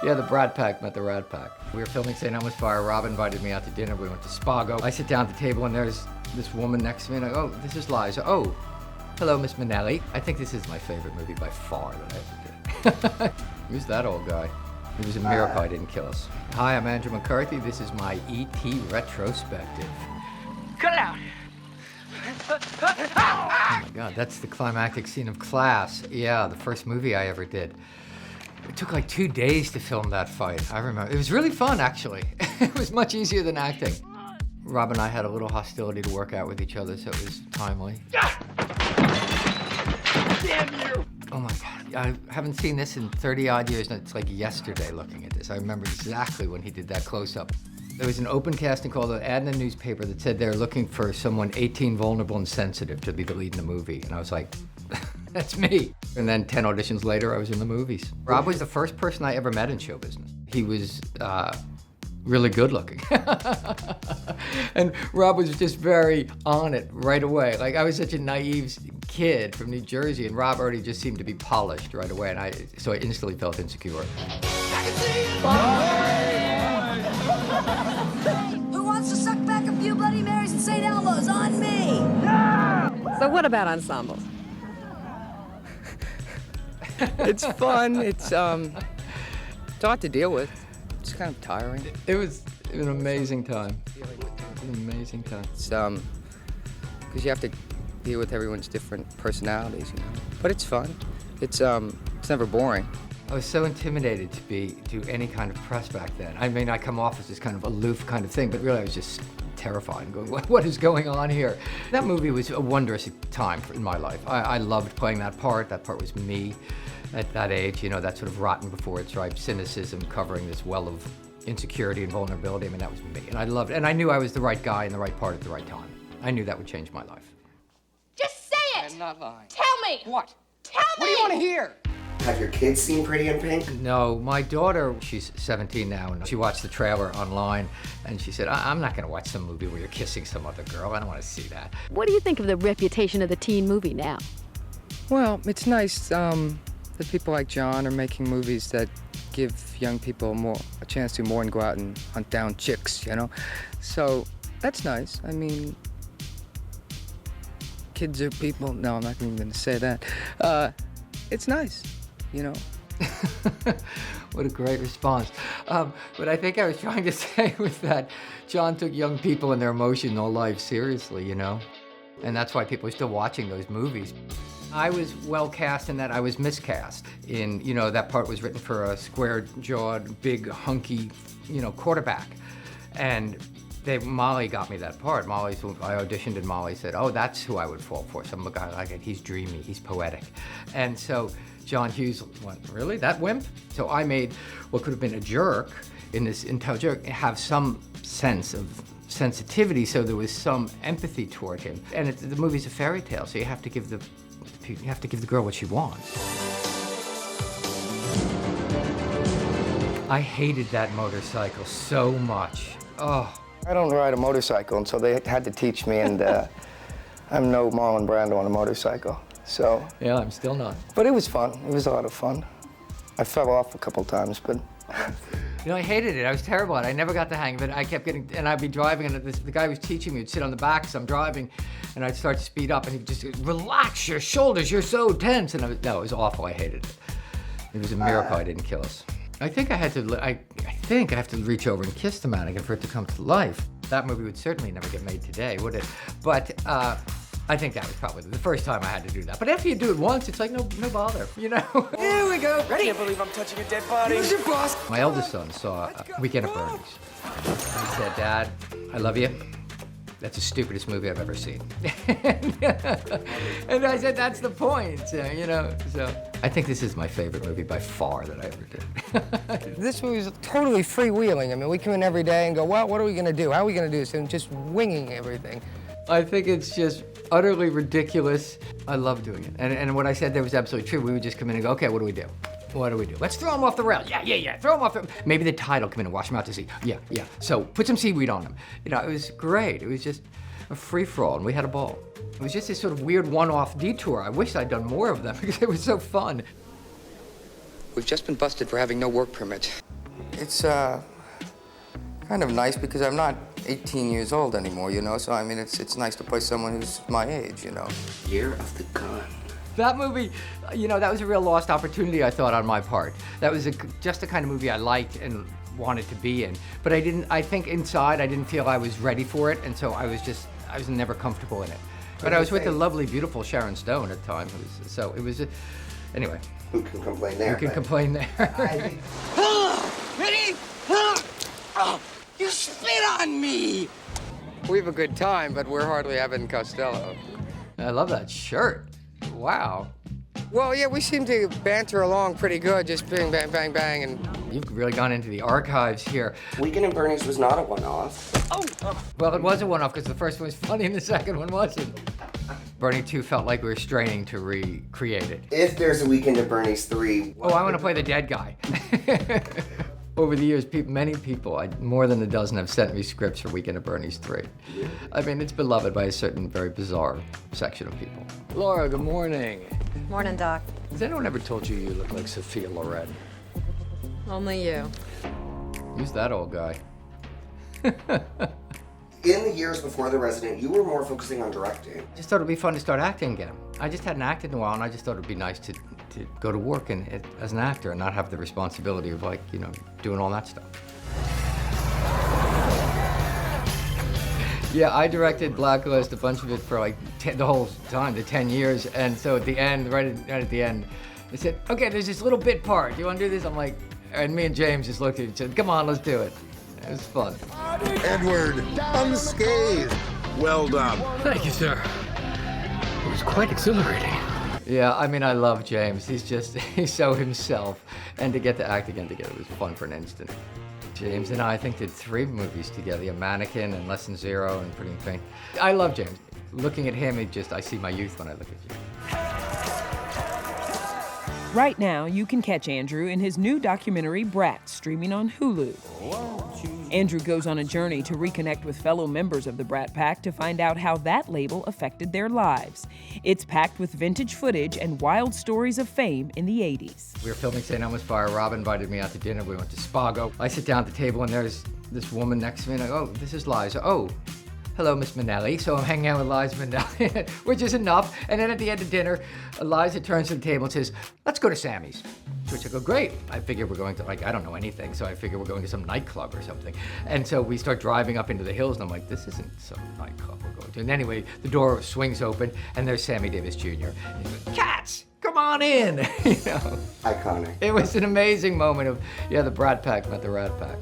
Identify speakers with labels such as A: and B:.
A: Yeah, the Brat Pack met the Rat Pack. We were filming St. Elmo's Fire. Rob invited me out to dinner. We went to Spago. I sit down at the table and there's this woman next to me and I go, oh, this is Liza. Oh, hello, Miss Minnelli. I think this is my favorite movie by far that I ever did. Who's that old guy? It was a miracle I didn't kill us. Hi, I'm Andrew McCarthy. This is my E.T. retrospective.
B: Cut it out.
A: Oh my God, that's the climactic scene of Class. Yeah, the first movie I ever did. It took like 2 days to film that fight. I remember. It was really fun, actually. It was much easier than acting. Rob and I had a little hostility to work out with each other, so it was timely.
B: Damn you!
A: Oh my God, I haven't seen this in 30-odd years, and it's like yesterday looking at this. I remember exactly when he did that close-up. There was an open casting call, an ad in the newspaper that said they're looking for someone 18, vulnerable, and sensitive to be the lead in the movie. And I was like, that's me. And then 10 auditions later, I was in the movies. Rob was the first person I ever met in show business. He was really good looking. And Rob was just very on it right away. Like, I was such a naive kid from New Jersey, and Rob already just seemed to be polished right away, and so I instantly felt insecure.
C: Who wants to suck back a few Bloody Marys and St. Elmo's on me?
D: So what about ensembles?
E: It's fun. It's hard to deal with. It's kind of tiring.
A: It was an amazing time. An amazing time.
E: It's because you have to deal with everyone's different personalities, you know. But it's fun. It's never boring.
A: I was so intimidated to do any kind of press back then. I mean, I come off as this kind of aloof kind of thing, but really I was just terrified and going, what is going on here? That movie was a wondrous time in my life. I loved playing that part. That part was me at that age, you know, that sort of rotten before its ripe cynicism covering this well of insecurity and vulnerability. I mean, that was me, and I loved it. And I knew I was the right guy in the right part at the right time. I knew that would change my life.
F: Just say it!
E: I'm not lying.
F: Tell me!
E: What?
F: Tell me!
E: What do you want to hear?
G: Have your kids seen Pretty in Pink?
A: No, my daughter, she's 17 now, and she watched the trailer online, and she said, I'm not gonna watch some movie where you're kissing some other girl. I don't wanna see that.
D: What do you think of the reputation of the teen movie now?
E: Well, it's nice that people like John are making movies that give young people a chance to more and go out and hunt down chicks, you know? So that's nice. I mean, kids are people. No, I'm not even gonna say that. It's nice, you know?
A: What a great response. But I think I was trying to say with that, John took young people and their emotional life seriously, you know? And that's why people are still watching those movies. I was well cast in that I was miscast in, you know, that part was written for a square-jawed, big, hunky, you know, quarterback. And Molly got me that part. I auditioned and Molly said, oh, that's who I would fall for. Some guy like it, he's dreamy, he's poetic. And so John Hughes went, really, that wimp? So I made what could have been a jerk in this intelligent, have some sense of sensitivity, so there was some empathy toward him. And the movie's a fairy tale, so you have to give the girl what she wants. I hated that motorcycle so much. Oh.
H: I don't ride a motorcycle, and so they had to teach me, and I'm no Marlon Brando on a motorcycle, so.
A: Yeah, I'm still not.
H: But it was fun. It was a lot of fun. I fell off a couple times, but.
A: You know, I hated it. I was terrible at it. I never got the hang of it. I kept getting, and I'd be driving, and the guy who was teaching me would sit on the back as I'm driving, and I'd start to speed up, and he'd just, relax your shoulders, you're so tense. And it was awful. I hated it. It was a miracle I didn't kill us. I think I have to reach over and kiss the mannequin for it to come to life. That movie would certainly never get made today, would it? But I think that was probably the first time I had to do that. But after you do it once, it's like no bother, you know?
B: Here we go. Ready?
G: I can't believe I'm touching a dead body.
B: Who's your boss?
A: My eldest son saw Weekend at Bernie's. He said, Dad, I love you. That's the stupidest movie I've ever seen. And I said, that's the point, you know? So I think this is my favorite movie by far that I ever did.
H: This movie is totally freewheeling. I mean, we come in every day and go, well, what are we gonna do? How are we gonna do this? And just winging everything.
A: I think it's just utterly ridiculous. I love doing it. And what I said there was absolutely true. We would just come in and go, okay, what do we do? What do we do? Let's throw them off the rail. Yeah. Throw them off the... Maybe the tide will come in and wash them out to sea. Yeah. So put some seaweed on them. You know, it was great. It was just a free-for-all, and we had a ball. It was just this sort of weird one-off detour. I wish I'd done more of them because it was so fun.
E: We've just been busted for having no work permit. It's kind of nice because I'm not 18 years old anymore, you know. So I mean, it's nice to play someone who's my age, you know.
G: Year of the gun.
A: That movie, you know, that was a real lost opportunity, I thought, on my part. That was just the kind of movie I liked and wanted to be in. But I think inside I didn't feel I was ready for it, and so I was never comfortable in it. But I was with the lovely, beautiful Sharon Stone at the time, anyway.
G: Who can complain there?
A: Who can complain there?
B: Ready? You spit on me!
E: We have a good time, but we're hardly Abbott and Costello.
A: I love that shirt. Wow.
E: Well, yeah, we seem to banter along pretty good, just bang, bang, bang, bang, and...
A: You've really gone into the archives here.
G: Weekend at Bernie's was not a one-off.
A: Well, it was a one-off because the first one was funny and the second one wasn't. Bernie 2 felt like we were straining to recreate it.
G: If there's a Weekend at Bernie's 3...
A: Oh, I want to play the dead guy. Over the years, many people, more than a dozen, have sent me scripts for Weekend at Bernie's 3. I mean, it's beloved by a certain very bizarre section of people.
F: Laura, good morning.
D: Morning, Doc.
F: Has anyone ever told you you look like Sophia Loren?
D: Only you.
A: Who's that old guy?
G: In the years before The Resident, you were more focusing on directing.
A: I just thought it'd be fun to start acting again. I just hadn't acted in a while, and I just thought it'd be nice to go to work as an actor and not have the responsibility of, like, you know, doing all that stuff. Yeah, I directed Blacklist, a bunch of it for like the whole time, the 10 years, and so at the end, right at the end, they said, okay, there's this little bit part. Do you want to do this? I'm like, and me and James just looked at each other, come on, let's do it. It was fun.
I: Edward, unscathed. Well done.
F: Thank you, sir. It was quite exhilarating.
A: Yeah, I mean, I love James. He's so himself. And to get to act again together was fun for an instant. James and I think, did 3 movies together, A Mannequin and Lesson Zero and Pretty in Pink. I love James. Looking at him, I see my youth when I look at you.
J: Right now, you can catch Andrew in his new documentary, Brat, streaming on Hulu. Andrew goes on a journey to reconnect with fellow members of the Brat Pack to find out how that label affected their lives. It's packed with vintage footage and wild stories of fame in the 80s.
A: We were filming St. Elmo's Fire. Rob invited me out to dinner. We went to Spago. I sit down at the table, and there's this woman next to me, and I go, oh, this is Liza. Oh, hello, Miss Minnelli. So I'm hanging out with Liza Minnelli, which is enough. And then at the end of dinner, Liza turns to the table and says, let's go to Sammy's. To which I go, great. I figure we're going to, like, I don't know anything, so I figure we're going to some nightclub or something. And so we start driving up into the hills, and I'm like, this isn't some nightclub we're going to. And anyway, the door swings open, and there's Sammy Davis Jr. And he's like, Cats, come on in. You know?
G: Iconic.
A: It was an amazing moment of, yeah, the Brat Pack met the Rat Pack.